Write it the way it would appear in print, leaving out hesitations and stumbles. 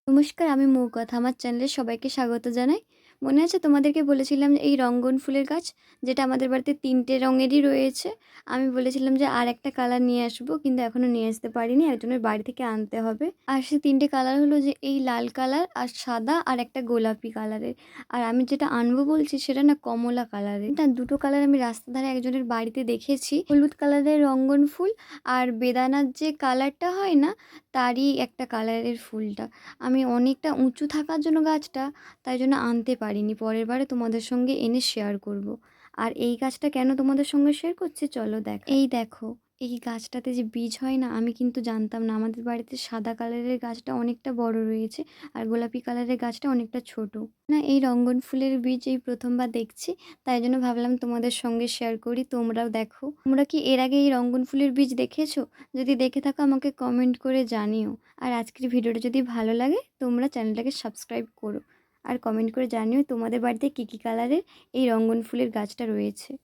নমস্কার, আমি মৌকথা। আমার চ্যানেলে সবাইকে স্বাগত জানাই। মনে আছে তোমাদেরকে বলেছিলাম যে এই রঙ্গন ফুলের গাছ যেটা আমাদের বাড়িতে ৩ টে রঙেরই রয়েছে। আমি বলেছিলাম যে আরেকটা কালার নিয়ে আসবো, কিন্তু এখনও নিয়ে আসতে পারিনি। একজনের বাড়ি থেকে আনতে হবে। আর সেই ৩ টে কালার হলো যে এই লাল কালার আর সাদা আর একটা গোলাপি কালারের। আর আমি যেটা আনবো বলছি সেটা না কমলা কালারের। না, দুটো কালার আমি রাস্তার ধারে একজনের বাড়িতে দেখেছি। হলুদ কালারের রঙ্গন ফুল আর বেদানার যে কালারটা হয় না, তারই একটা কালারের ফুলটা। আমি অনেকটা উঁচু থাকার জন্য গাছটা, তাই জন্য আনতে পারিনি। পরের বারে তোমাদের সঙ্গে এনে শেয়ার করব। আর এই গাছটা কেন তোমাদের সঙ্গে শেয়ার করছি চলো এই দেখো, এই গাছটাতে যে বীজ হয় না, আমি কিন্তু জানতাম না। আমাদের বাড়িতে সাদা কালারের গাছটা অনেকটা বড় রয়েছে আর গোলাপি কালারের গাছটা অনেকটা ছোট। না, এই রঙ্গন ফুলের বীজ এই প্রথমবার দেখছি, তাই জন্য ভাবলাম তোমাদের সঙ্গে শেয়ার করি, তোমরাও দেখো। তোমরা কি এর আগে এই রঙ্গন ফুলের বীজ দেখেছো? যদি দেখে থাকো আমাকে কমেন্ট করে জানিও। আর আজকের ভিডিওটা যদি ভালো লাগে তোমরা চ্যানেলটাকে সাবস্ক্রাইব করো আর কমেন্ট করে জানিও তোমাদের বাড়িতে কী কী কালারের এই রঙ্গন ফুলের গাছটা রয়েছে।